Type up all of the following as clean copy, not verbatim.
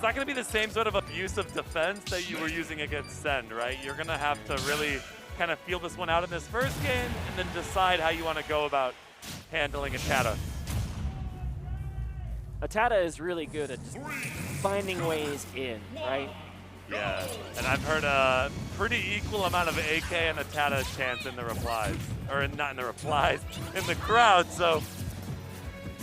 not going to be the same sort of abuse of defense that you were using against Send, right? You're going to have to really kind of feel this one out in this first game and then decide how you want to go about handling ATATA. ATATA is really good at just finding ways in, right? Yeah, and I've heard a pretty equal amount of AK and ATATA chants in the replies. Or not in the replies, in the crowd, so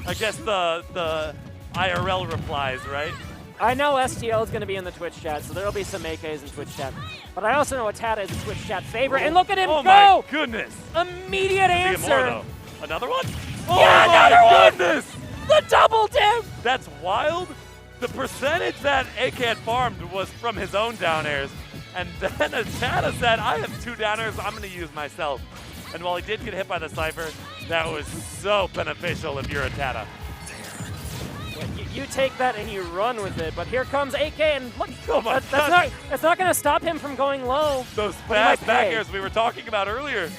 I guess the IRL replies, right? I know STL is going to be in the Twitch chat, so there'll be some AKs in Twitch chat. But I also know ATATA is a Twitch chat favorite, and look at him go! Oh my goodness! Immediate answer! More, another one? Yeah, oh my another goodness! One! The double dip! That's wild. The percentage that AK had farmed was from his own down airs, and then ATATA said, I have 2 down airs I'm going to use myself. And while he did get hit by the Cypher, that was so beneficial if you're ATATA. You take that and you run with it, but here comes AK, and look, oh my that's not going to stop him from going low. Those fast back airs we were talking about earlier.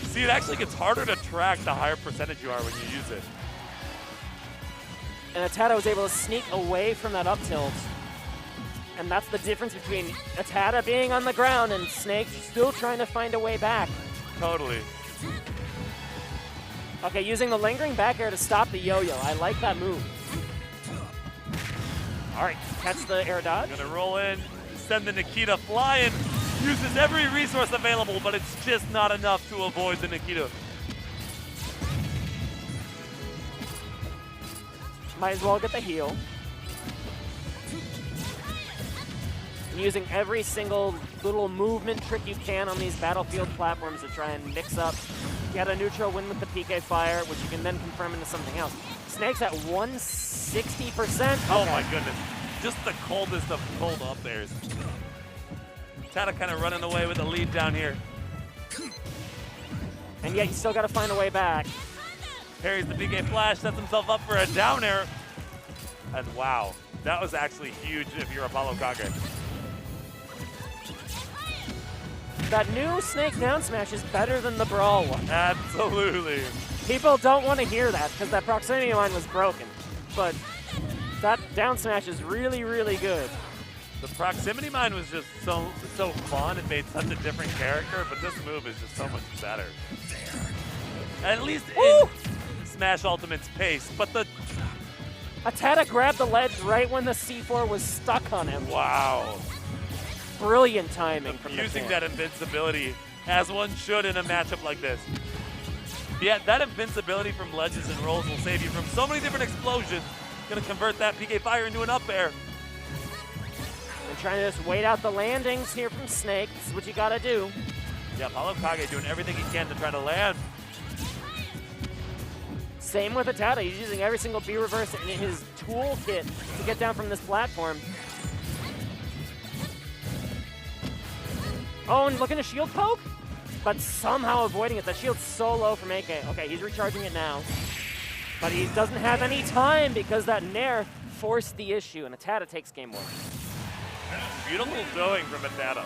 See, it actually gets harder to track the higher percentage you are when you use it. And ATATA was able to sneak away from that up tilt. And that's the difference between ATATA being on the ground and Snake still trying to find a way back. Totally. Okay, using the lingering back air to stop the yo-yo. I like that move. All right, catch the air dodge. Gonna roll in, send the Nikita flying. Uses every resource available, but it's just not enough to avoid the Nikita. Might as well get the heal. And using every single little movement trick you can on these battlefield platforms to try and mix up. Get a neutral win with the PK Fire, which you can then confirm into something else. Snake's at 160%. Oh my goodness. Just the coldest of cold up airs. ATATA kind of running away with the lead down here. And yet you still got to find a way back. Parries the PK Flash, sets himself up for a down air. And wow, that was actually huge if you're ApolloKage. That new Snake down smash is better than the Brawl one. Absolutely. People don't want to hear that because that proximity line was broken. But that down smash is really, really good. The proximity mine was just so fun. It made such a different character, but this move is just so much better. At least in Smash Ultimate's pace, but the ATATA grabbed the ledge right when the C4 was stuck on him. Wow. Brilliant timing from the using that invincibility, as one should in a matchup like this. Yeah, that invincibility from ledges and rolls will save you from so many different explosions. Gonna convert that PK Fire into an up air. And trying to just wait out the landings here from Snake. This is what you gotta do. Yeah, ApolloKage doing everything he can to try to land. Same with ATATA. He's using every single B reverse in his toolkit to get down from this platform. Oh, and looking to shield poke, but somehow avoiding it. The shield's so low from AK. Okay, he's recharging it now. But he doesn't have any time because that Nair forced the issue, and ATATA takes game 1. Beautiful showing from ATATA.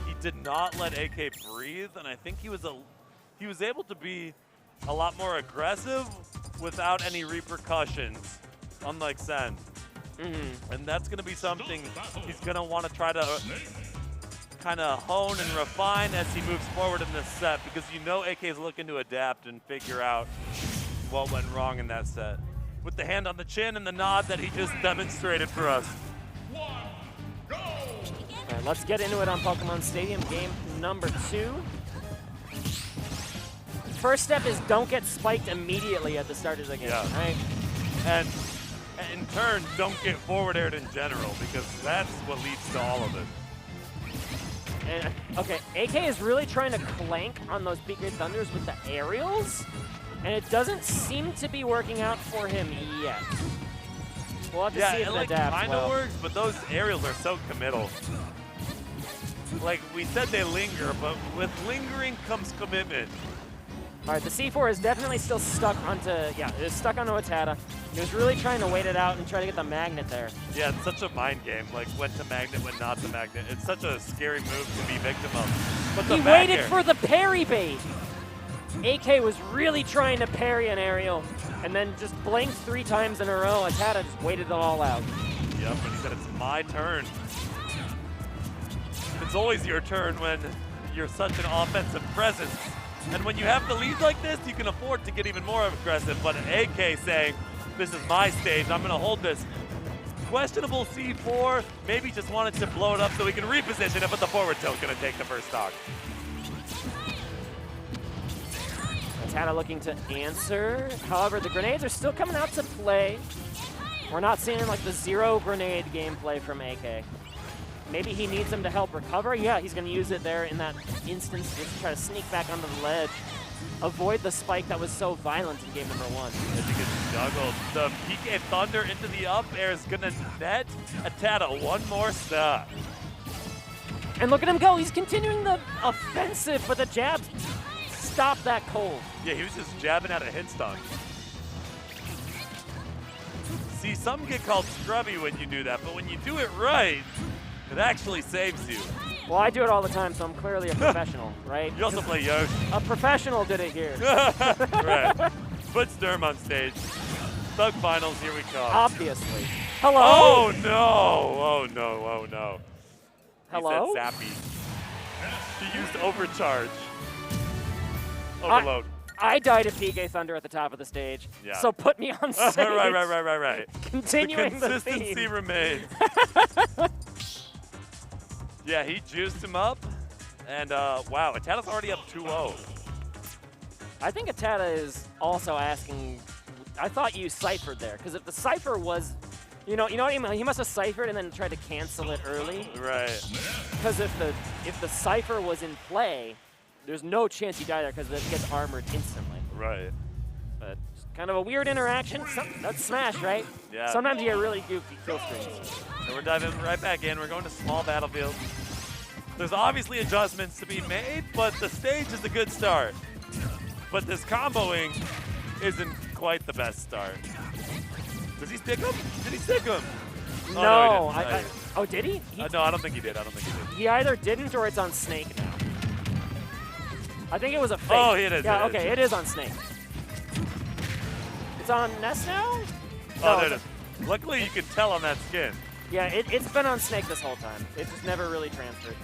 He did not let AK breathe, and I think he was able to be a lot more aggressive without any repercussions, unlike Sen. And that's going to be something he's going to want to try to kind of hone and refine as he moves forward in this set, because you know AK is looking to adapt and figure out what went wrong in that set. With the hand on the chin and the nod that he just demonstrated for us. All right, let's get into it on Pokemon Stadium, game number 2. First step is don't get spiked immediately at the start of the game, right? And in turn, don't get forward aired in general, because that's what leads to all of it. And, okay, AK is really trying to clank on those PK Thunders with the aerials, and it doesn't seem to be working out for him yet. We'll have to see if it adapts kind of works, but those aerials are so committal. Like we said, they linger, but with lingering comes commitment. All right, the C4 is definitely still stuck onto, it is stuck onto ATATA. He was really trying to wait it out and try to get the magnet there. Yeah, it's such a mind game, like when to magnet, when not to magnet. It's such a scary move to be victim of. But he waited for the parry bait. AK was really trying to parry an aerial and then just blinked 3 times in a row. ATATA just waited it all out. Yep, and he said it's my turn. It's always your turn when you're such an offensive presence. And when you have the lead like this, you can afford to get even more aggressive. But AK saying, this is my stage, I'm gonna hold this. Questionable C4, maybe just wanted to blow it up so we can reposition it, but the forward tilt gonna take the first stock. ATATA looking to answer. However, the grenades are still coming out to play. We're not seeing like the 0 grenade gameplay from AK. Maybe he needs them to help recover. Yeah, he's gonna use it there in that instance just to try to sneak back onto the ledge. Avoid the spike that was so violent in game number 1. As he gets juggled, the PK Thunder into the up air is gonna net ATATA one more stock. And look at him go, he's continuing the offensive, but the jabs stop that cold. Yeah, he was just jabbing out a hit stun. See, some get called scrubby when you do that, but when you do it right, it actually saves you. Well, I do it all the time, so I'm clearly a professional, right? You also play Yoshi. A professional did it here. Right. Put Sturm on stage. Thug Finals, here we come. Obviously. Hello? Oh, no. Oh, no. Oh, no. Hello? He said Zappy. He used Overcharge. Overload. I died at PK Thunder at the top of the stage, Yeah. so put me on stage. Right. Continuing the consistency theme. remains. Yeah, he juiced him up, and wow, ATATA's already up 2-0. I think ATATA is also asking, I thought you ciphered there, because if the cipher was, you know what I mean? He must have ciphered and then tried to cancel it early. Right. Because if the cipher was in play, there's no chance you die there because it gets armored instantly. Right. But it's kind of a weird interaction. That's Smash, right? Yeah. Sometimes you get really goofy kill streams. And we're diving right back in. We're going to small battlefield. There's obviously adjustments to be made, but the stage is a good start. But this comboing isn't quite the best start. Does he stick him? Did he stick him? No, he didn't. oh, did he? No, I don't think he did. He either didn't or it's on Snake now. I think it was a fake. Oh, it is. Yeah, it okay, is. it is on Snake. It's on Ness now? Oh, there it is. Luckily, you can tell on that skin. Yeah, it's been on Snake this whole time. It just never really transferred.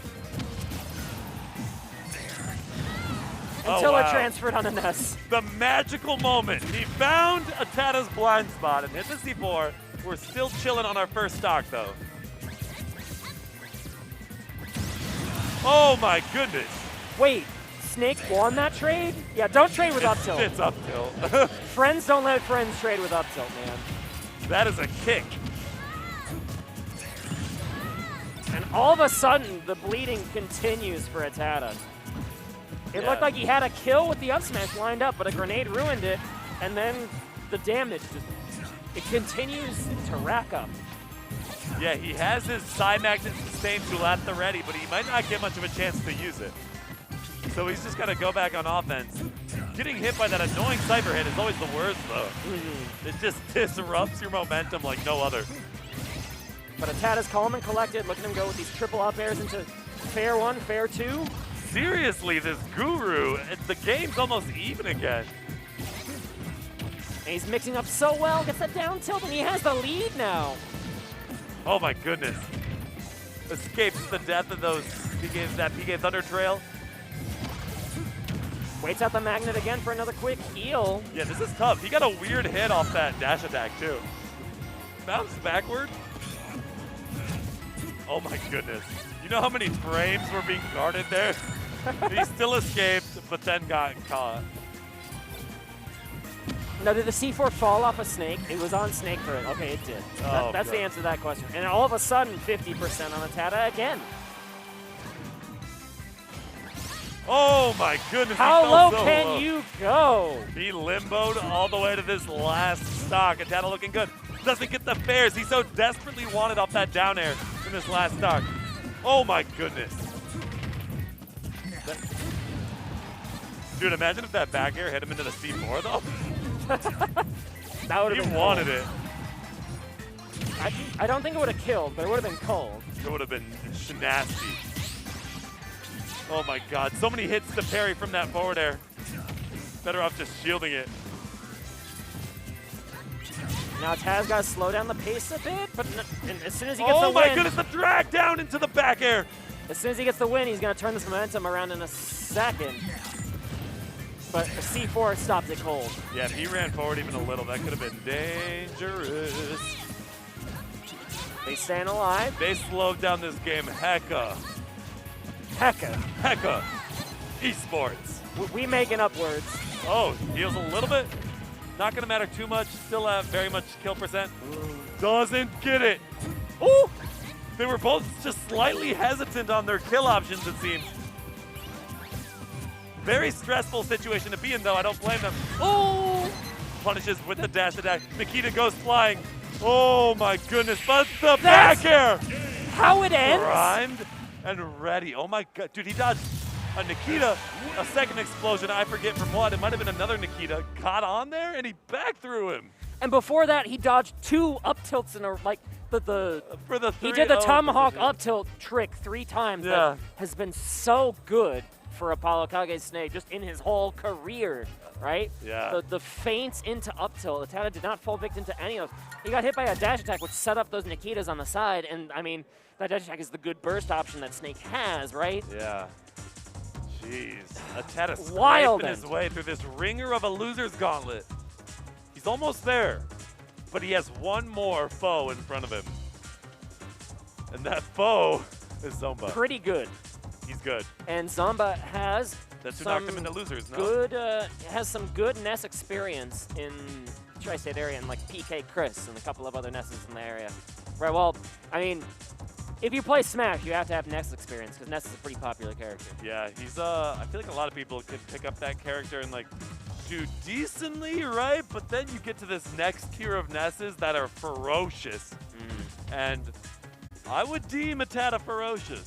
Until it transferred on the Ness. The magical moment. He found ATATA's blind spot and hit the C4. We're still chilling on our first stock, though. Oh, my goodness. Wait, Snake won that trade? Yeah, don't trade with up tilt. It's up tilt. Friends don't let friends trade with up tilt, man. That is a kick. And all of a sudden, the bleeding continues for ATATA. It looked like he had a kill with the up smash lined up, but a grenade ruined it, and then the damage it continues to rack up. Yeah, he has his side magnet sustain tool at the ready, but he might not get much of a chance to use it. So he's just got to go back on offense. Getting hit by that annoying cyber hit is always the worst, though. It just disrupts your momentum like no other. But ATATA's calm and collected. Look at him go with these triple up airs into fair 1, fair 2. Seriously, this Guru, the game's almost even again. And he's mixing up so well, gets that down tilt, and he has the lead now. Oh my goodness. Escapes the death of that PK Thunder Trail. Waits out the magnet again for another quick heal. Yeah, this is tough. He got a weird hit off that dash attack, too. Bounced backward. Oh my goodness. You know how many frames were being guarded there? He still escaped, but then got caught. Now, did the C4 fall off a Snake? It was on Snake for it. Okay, it did. That's the answer to that question. And all of a sudden, 50% on ATATA again. Oh my goodness. How low can you go? He limboed all the way to this last stock. ATATA looking good. Doesn't get the fares. He so desperately wanted off that down air in this last stock. Oh my goodness. Dude, imagine if that back air hit him into the C4 though. That would have been He wanted it. I don't think it would have killed, but it would have been cold. It would have been nasty. Oh my god, so many hits to parry from that forward air. Better off just shielding it. Now Taz got to slow down the pace a bit, but as soon as he gets the Oh win, my goodness, the drag down into the back air. as soon as he gets the win, he's going to turn this momentum around in a second. But the C4 stopped it cold. Yeah, if he ran forward even a little, that could have been dangerous. They staying alive. They slowed down this game hecka. Hecka. Esports. We making up words. Oh, heals a little bit. Not gonna matter too much. Still have very much kill percent. Doesn't get it. Ooh! They were both just slightly hesitant on their kill options, it seems. Very stressful situation to be in, though. I don't blame them. Oh! Punishes with the dash attack. Nikita goes flying. Oh my goodness! But the back air. How it ends? Primed and ready. Oh my god, dude! He dodged a Nikita, a second explosion. I forget from what. It might have been another Nikita. Got on there and he back threw him. And before that, he dodged 2 up tilts in a for the three. He did the tomahawk position. up tilt trick 3 times. Yeah. That has been so good for ApolloKage Snake just in his whole career, right? Yeah. The feints into up tilt. ATATA did not fall victim to any of those. He got hit by a dash attack, which set up those Nikitas on the side, and I mean, that dash attack is the good burst option that Snake has, right? Yeah. Jeez. ATATA Wild scraping his end. way through this ringer of a loser's gauntlet. He's almost there, but he has one more foe in front of him. And that foe is Zomba. Pretty good. He's good. And Zomba has That's who some knocked him into losers, no? good, has some good Ness experience in Tri-State area, and like PK Chris and a couple of other Nesses in the area. Right, well, I mean, if you play Smash, you have to have Ness experience, because Ness is a pretty popular character. Yeah, he's, I feel like a lot of people could pick up that character and, like, do decently, right? But then you get to this next tier of Nesses that are ferocious. And I would deem ATATA ferocious.